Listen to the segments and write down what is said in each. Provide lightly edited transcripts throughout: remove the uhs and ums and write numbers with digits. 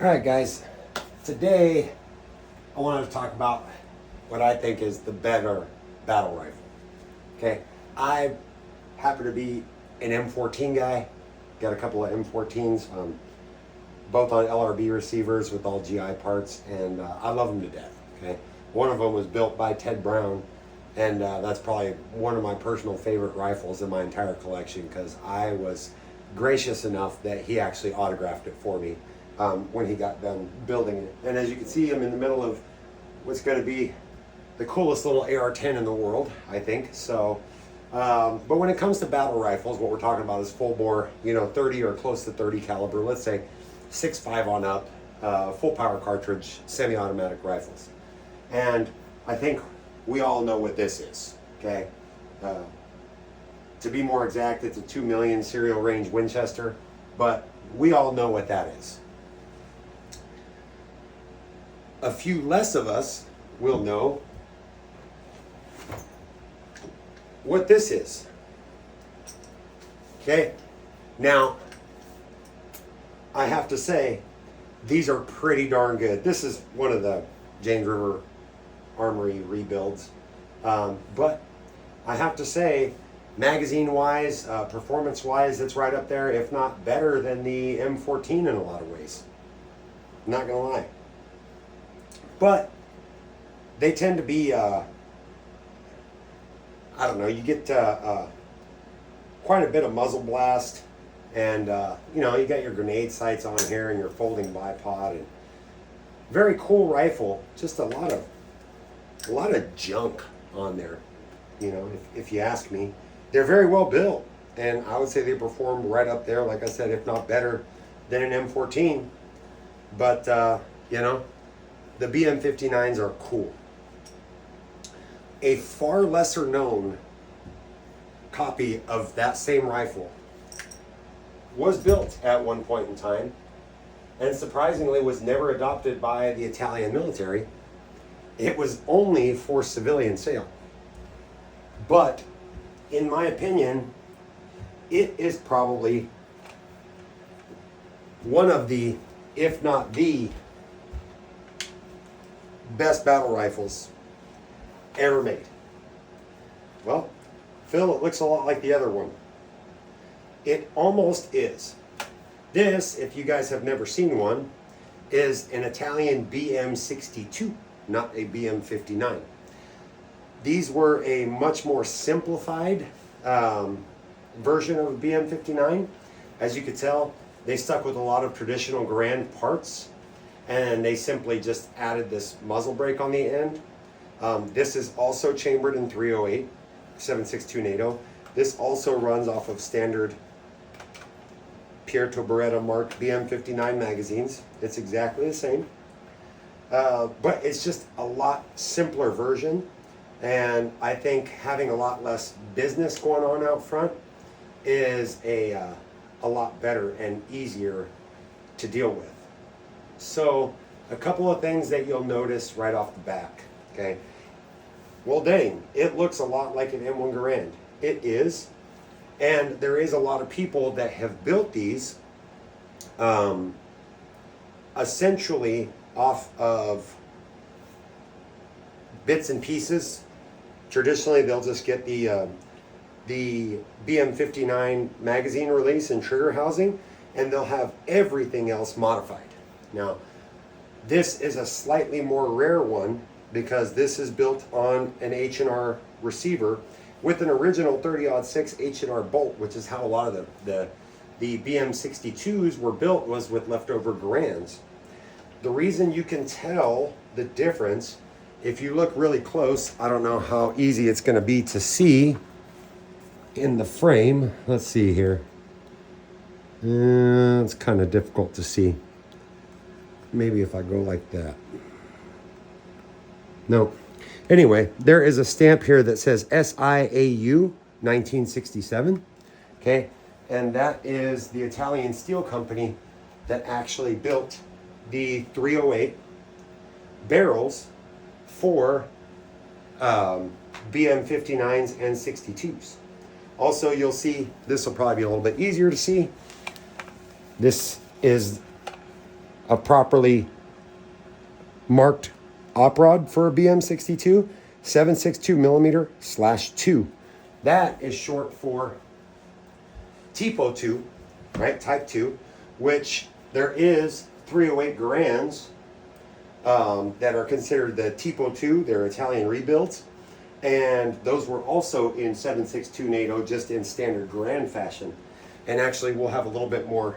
All right, guys. Today, I wanted to talk about what I think is the better battle rifle. Okay, I happen to be an M14 guy. Got a couple of M14s, both on LRB receivers with all GI parts, and I love them to death. Okay, one of them was built by Ted Brown, and that's probably one of my personal favorite rifles in my entire collection because I was gracious enough that he actually autographed it for me when he got done building it. And as you can see, I'm in the middle of what's going to be the coolest little AR-10 in the world, I think. So, but when it comes to battle rifles, what we're talking about is full bore, 30 or close to 30 caliber, let's say 6.5 on up, full power cartridge, semi-automatic rifles. And I think we all know what this is, okay? To be more exact, it's a 2 million serial range Winchester, but we all know what that is. A few less of us will know what this is. Okay? Now, I have to say, these are pretty darn good. This is one of the James River Armory rebuilds. But I have to say, magazine-wise, performance-wise, it's right up there, if not better than the M14 in a lot of ways. I'm not gonna lie. But they tend to be, I don't know, you get quite a bit of muzzle blast, and you got your grenade sights on here and your folding bipod, and very cool rifle. Just a lot of junk on there, if you ask me. They're very well built, and I would say they perform right up there, like I said, if not better than an M14. But the BM59s are cool. A far lesser known copy of that same rifle was built at one point in time, and surprisingly was never adopted by the Italian military. It was only for civilian sale. But in my opinion, it is probably one of the, if not the best battle rifles ever made. Well, Phil, it looks a lot like the other one. It almost is. This, if you guys have never seen one, is an Italian BM62, not a BM59. These were a much more simplified version of a BM59. As you could tell, they stuck with a lot of traditional Garand parts, and they simply just added this muzzle brake on the end. This is also chambered in 308, 7.62 NATO. This also runs off of standard Pietro Beretta Mark BM59 magazines. It's exactly the same. But it's just a lot simpler version. And I think having a lot less business going on out front is a lot better and easier to deal with. So, a couple of things that you'll notice right off the back, okay? Well, dang, it looks a lot like an M1 Garand. It is, and there is a lot of people that have built these essentially off of bits and pieces. Traditionally, they'll just get the BM59 magazine release and trigger housing, and they'll have everything else modified. Now, this is a slightly more rare one because this is built on an H&R receiver with an original 30-06 H&R bolt, which is how a lot of the BM62s were built, was with leftover Garands. The reason you can tell the difference, if you look really close, I don't know how easy it's going to be to see in the frame. Let's see here. It's kind of difficult to see. Maybe if I go like that. No. Anyway, there is a stamp here that says SIAU 1967. Okay, and that is the Italian steel company that actually built the 308 barrels for BM59s and 62s. Also, you'll see, this will probably be a little bit easier to see. This is a properly marked op rod for a BM62, 7.62 millimeter /2. That is short for TPO 2, right? Type 2, which there is 308 Garands that are considered the TPO 2. They're Italian rebuilds. And those were also in 7.62 NATO, just in standard Garand fashion. And actually, we'll have a little bit more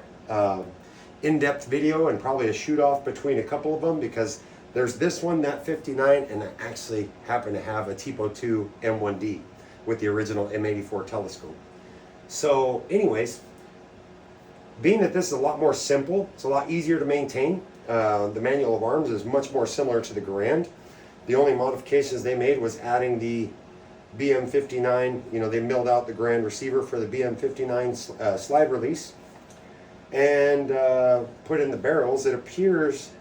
in-depth video and probably a shoot-off between a couple of them, because there's this one, that 59, and I actually happen to have a TPO 2 M1D with the original M84 telescope. So anyways, being that this is a lot more simple, it's a lot easier to maintain. The manual of arms is much more similar to the Garand. The only modifications they made was adding the BM59. You know, they milled out the Garand receiver for the BM59 slide release and put in the barrels. It appears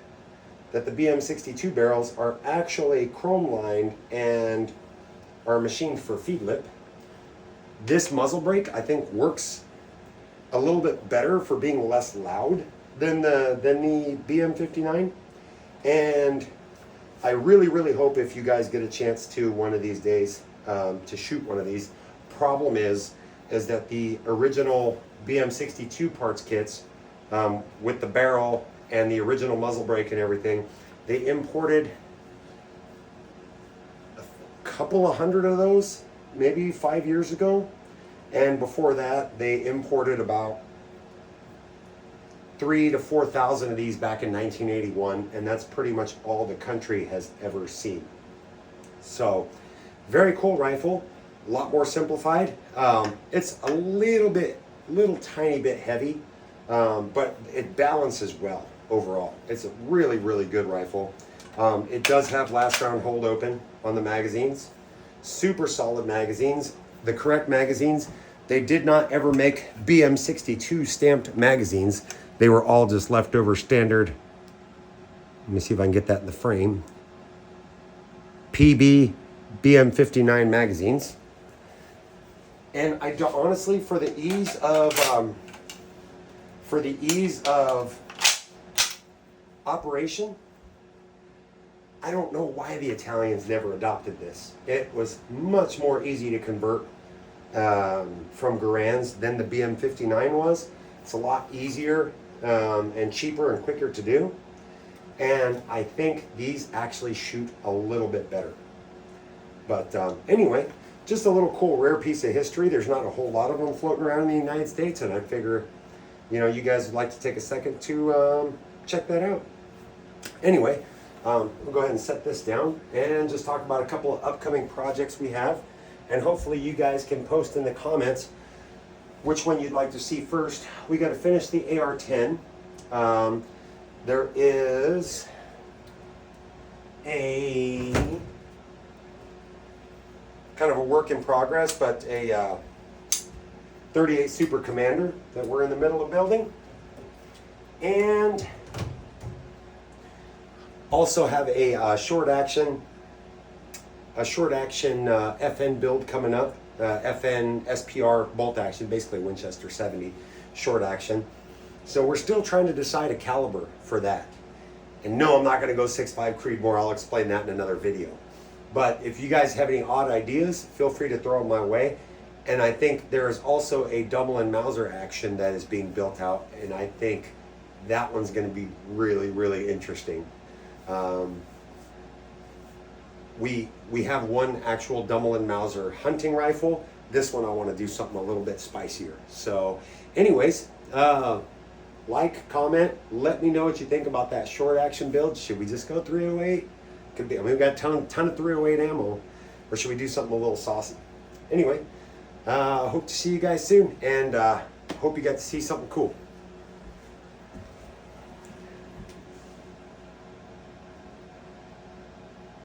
that the BM62 barrels are actually chrome lined and are machined for feed lip. This muzzle brake, I think, works a little bit better for being less loud than the BM59. And I really, really hope if you guys get a chance to one of these days to shoot one of these. Problem is that the original BM62 parts kits with the barrel and the original muzzle brake and everything, they imported a couple of hundred of those maybe 5 years ago, and before that they imported about 3,000 to 4,000 of these back in 1981, and that's pretty much all the country has ever seen. So very cool rifle, a lot more simplified. It's a little tiny bit heavy, but it balances well overall. It's a really, really good rifle. It does have last round hold open on the magazines. Super solid magazines. The correct magazines. They did not ever make BM62 stamped magazines. They were all just leftover standard. Let me see if I can get that in the frame. PB BM59 magazines. And I do, honestly, for the ease of operation, I don't know why the Italians never adopted this. It was much more easy to convert from Garands than the BM59 was. It's a lot easier and cheaper and quicker to do. And I think these actually shoot a little bit better. But anyway, just a little cool rare piece of history. There's not a whole lot of them floating around in the United States, and I figure, you know, you guys would like to take a second to check that out. Anyway, we'll go ahead and set this down and just talk about a couple of upcoming projects we have, and hopefully you guys can post in the comments which one you'd like to see first. We got to finish the AR-10. There is a kind of a work in progress, but a 38 Super Commander that we're in the middle of building, and also have a short action FN build coming up. FN SPR bolt action, basically Winchester 70 short action. So we're still trying to decide a caliber for that. And no, I'm not going to go 6.5 Creedmoor. I'll explain that in another video. But if you guys have any odd ideas, feel free to throw them my way. And I think there is also a double and Mauser action that is being built out, and I think that one's going to be really, really interesting. We have one actual double and Mauser hunting rifle. This one I want to do something a little bit spicier. So anyways, like, comment, let me know what you think about that short action build. Should we just go 308? Could be. I mean, we've got a ton of 308 ammo, or should we do something a little saucy? Anyway, hope to see you guys soon, and hope you got to see something cool.